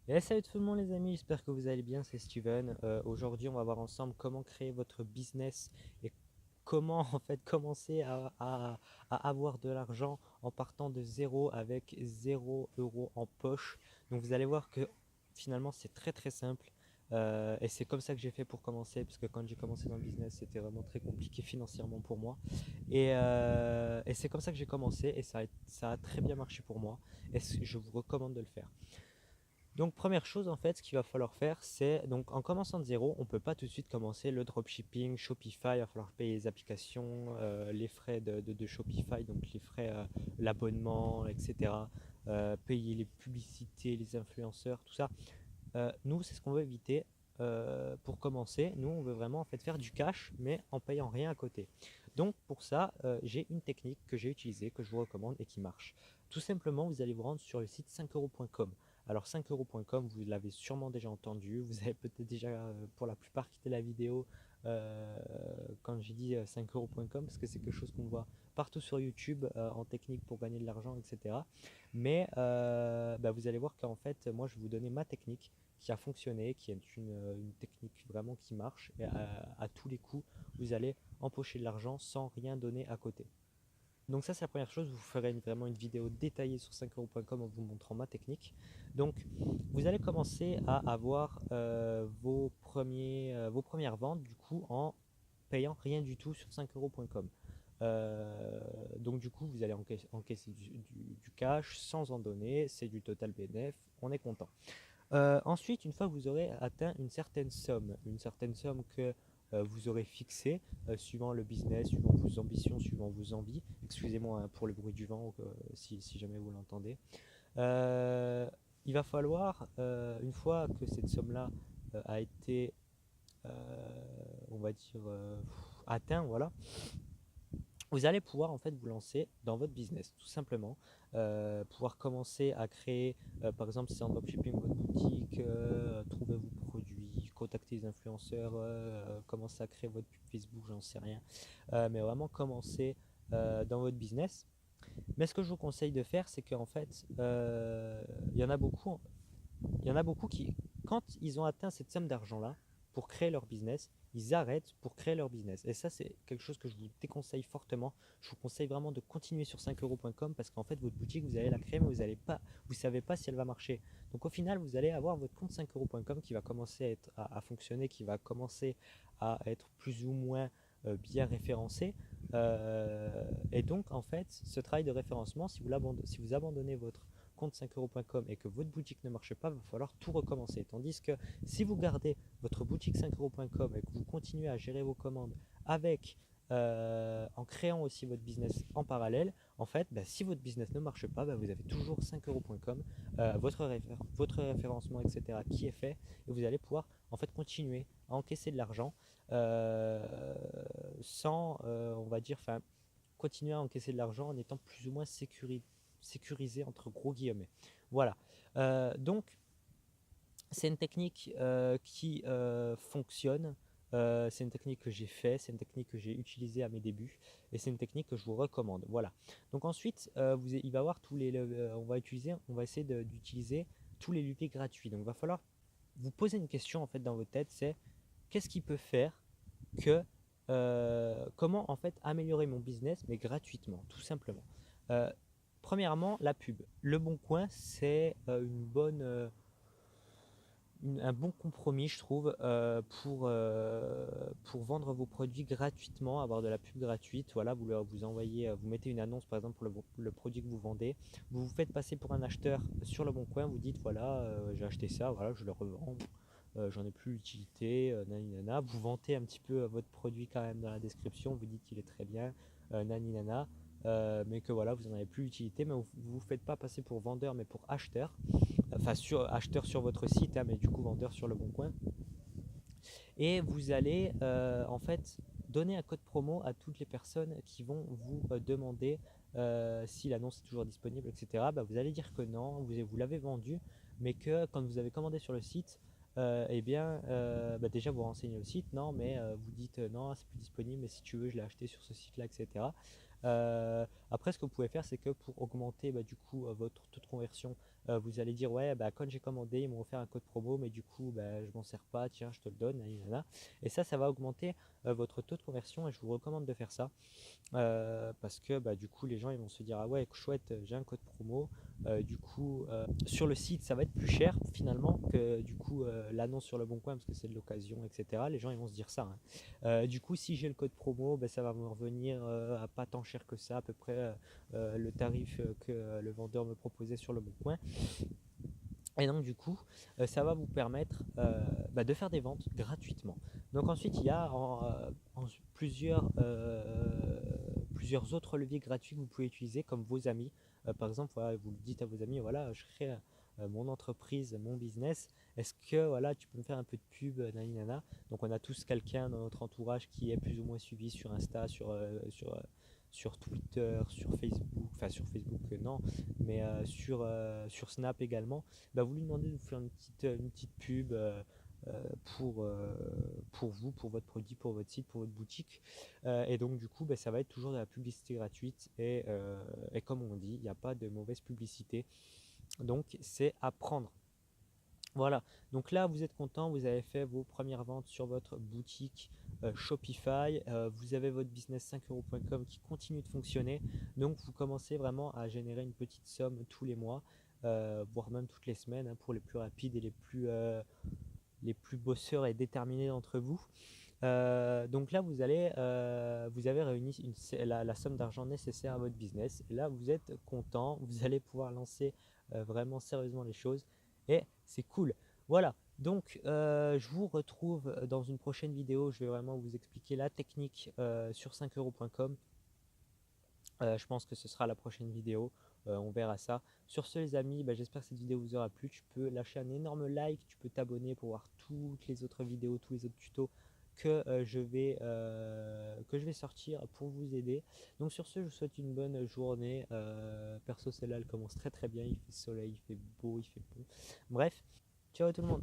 Et salut tout le monde les amis, j'espère que vous allez bien, c'est Steven. Aujourd'hui on va voir ensemble comment créer votre business et comment en fait commencer à avoir de l'argent en partant de zéro avec 0 € en poche. Donc vous allez voir que finalement c'est très très simple. Et c'est comme ça que j'ai fait pour commencer, parce que quand j'ai commencé dans le business c'était vraiment très compliqué financièrement pour moi. Et c'est comme ça que j'ai commencé et ça a très bien marché pour moi et je vous recommande de le faire. Donc première chose en fait, ce qu'il va falloir faire, c'est donc en commençant de zéro, on peut pas tout de suite commencer le dropshipping, Shopify, il va falloir payer les applications, les frais de Shopify, donc les frais, l'abonnement, etc. Payer les publicités, les influenceurs, tout ça. Nous, c'est ce qu'on veut éviter. Pour commencer, nous on veut vraiment en fait faire du cash, mais en payant rien à côté. Donc pour ça, j'ai une technique que j'ai utilisée, que je vous recommande et qui marche. Tout simplement, vous allez vous rendre sur le site 5euros.com. Alors 5euros.com, vous l'avez sûrement déjà entendu, vous avez peut-être déjà pour la plupart quitté la vidéo euh, quand j'ai dit 5euros.com, parce que c'est quelque chose qu'on voit partout sur YouTube en technique pour gagner de l'argent, etc. Mais bah, vous allez voir qu'en fait, moi je vais vous donner ma technique qui a fonctionné, qui est une technique vraiment qui marche, et à tous les coups, vous allez empocher de l'argent sans rien donner à côté. Donc ça c'est la première chose, vous ferez vraiment une vidéo détaillée sur 5euros.com en vous montrant ma technique. Donc vous allez commencer à avoir vos premières ventes du coup en payant rien du tout sur 5euros.com. Donc du coup vous allez encaisser du cash sans en donner, c'est du total bénéf, on est content. Ensuite, une fois que vous aurez atteint une certaine somme que vous aurez fixée, suivant le business, suivant vos ambitions, suivant vos envies, excusez-moi hein, pour le bruit du vent, si jamais vous l'entendez, euh, il va falloir, une fois que cette somme-là a été, euh, on va dire, atteint, voilà, vous allez pouvoir en fait vous lancer dans votre business tout simplement, pouvoir commencer à créer, par exemple si c'est en dropshipping votre boutique, trouver vos produits, contacter les influenceurs, commencer à créer votre pub Facebook, j'en sais rien. Mais vraiment commencer dans votre business. Mais ce que je vous conseille de faire, c'est qu'en fait, il y en a beaucoup, il y en a beaucoup qui, quand ils ont atteint cette somme d'argent-là, pour créer leur business, ils arrêtent pour créer leur business. Et ça, c'est quelque chose que je vous déconseille fortement. Je vous conseille vraiment de continuer sur 5euros.com parce qu'en fait, votre boutique, vous allez la créer, mais vous savez pas si elle va marcher. Donc au final, vous allez avoir votre compte 5euros.com qui va commencer à fonctionner, qui va commencer à être plus ou moins bien référencé. Et donc, en fait, ce travail de référencement, si vous abandonnez votre compte 5euros.com et que votre boutique ne marche pas, il va falloir tout recommencer. Tandis que si vous gardez votre boutique 5euros.com et que vous continuez à gérer vos commandes avec en créant aussi votre business en parallèle, en fait, bah, si votre business ne marche pas, bah, vous avez toujours 5euros.com, votre référencement, etc., qui est fait, et vous allez pouvoir en fait continuer à encaisser de l'argent sans, on va dire, enfin, continuer à encaisser de l'argent en étant plus ou moins sécurisé entre gros guillemets. Voilà. Donc, c'est une technique qui fonctionne. C'est une technique que j'ai fait, c'est une technique que j'ai utilisée à mes débuts et c'est une technique que je vous recommande. Voilà. Donc ensuite, il va y avoir on va essayer d'utiliser tous les leviers gratuits. Donc il va falloir vous poser une question en fait dans votre tête, c'est qu'est-ce qui peut faire que comment en fait améliorer mon business mais gratuitement, tout simplement. Euh, Premièrement, la pub. Le Bon Coin, c'est un bon compromis, je trouve, pour vendre vos produits gratuitement, avoir de la pub gratuite. Voilà, vous envoyez, vous mettez une annonce par exemple pour le produit que vous vendez, vous vous faites passer pour un acheteur sur le Bon Coin, vous dites voilà, j'ai acheté ça, voilà, je le revends. J'en ai plus l'utilité, nani nana. Vous vantez un petit peu votre produit quand même dans la description, vous dites qu'il est très bien, nani nana, mais que voilà, vous n'en avez plus l'utilité, mais vous ne vous faites pas passer pour vendeur, mais pour acheteur, enfin acheteur sur votre site, hein, mais du coup vendeur sur le bon coin. Et vous allez en fait donner un code promo à toutes les personnes qui vont vous demander si l'annonce est toujours disponible, etc. Bah, vous allez dire que non, vous l'avez vendu, mais que quand vous avez commandé sur le site, eh bien, bah, déjà vous renseignez le site, non, mais vous dites non, c'est plus disponible, mais si tu veux, je l'ai acheté sur ce site-là, etc. Après, ce que vous pouvez faire, c'est que pour augmenter bah, du coup votre taux de conversion vous allez dire ouais bah quand j'ai commandé ils m'ont offert un code promo mais du coup bah, je m'en sers pas, tiens je te le donne, nanana. Et ça va augmenter votre taux de conversion et je vous recommande de faire ça. Parce que bah, du coup les gens ils vont se dire ah ouais chouette j'ai un code promo, du coup sur le site ça va être plus cher finalement que du coup l'annonce sur le bon coin parce que c'est de l'occasion, etc. Les gens ils vont se dire ça, hein. Du coup si j'ai le code promo bah, ça va me revenir à pas tant cher que ça, à peu près le tarif que le vendeur me proposait sur le bon coin. Et donc du coup, ça va vous permettre bah, de faire des ventes gratuitement. Donc ensuite, il y a plusieurs autres leviers gratuits que vous pouvez utiliser, comme vos amis. Par exemple, voilà, vous le dites à vos amis, voilà, je crée mon entreprise, mon business. Est-ce que voilà, tu peux me faire un peu de pub, nani, nana. Donc on a tous quelqu'un dans notre entourage qui est plus ou moins suivi sur Insta, sur Twitter, sur Facebook, enfin sur Facebook non, mais sur Snap également. Bah, vous lui demandez de vous faire une petite pub pour vous, pour votre produit, pour votre site, pour votre boutique. Et donc du coup, bah, ça va être toujours de la publicité gratuite et comme on dit, il n'y a pas de mauvaise publicité. Donc c'est à prendre. Voilà, donc là vous êtes content, vous avez fait vos premières ventes sur votre boutique Shopify, vous avez votre business 5euros.com qui continue de fonctionner, donc vous commencez vraiment à générer une petite somme tous les mois, voire même toutes les semaines, hein, pour les plus rapides et les plus bosseurs et déterminés d'entre vous. Donc là vous avez réuni la somme d'argent nécessaire à votre business, et là vous êtes content, vous allez pouvoir lancer vraiment sérieusement les choses et c'est cool. Voilà, donc je vous retrouve dans une prochaine vidéo, je vais vraiment vous expliquer la technique sur 5euros.com. Je pense que ce sera la prochaine vidéo, on verra ça. Sur ce les amis, bah, j'espère que cette vidéo vous aura plu. Tu peux lâcher un énorme like, tu peux t'abonner pour voir toutes les autres vidéos, tous les autres tutos que je vais sortir pour vous aider. Donc sur ce, je vous souhaite une bonne journée. Perso celle-là elle commence très très bien, il fait soleil, il fait beau, il fait bon. Bref, ciao à tout le monde.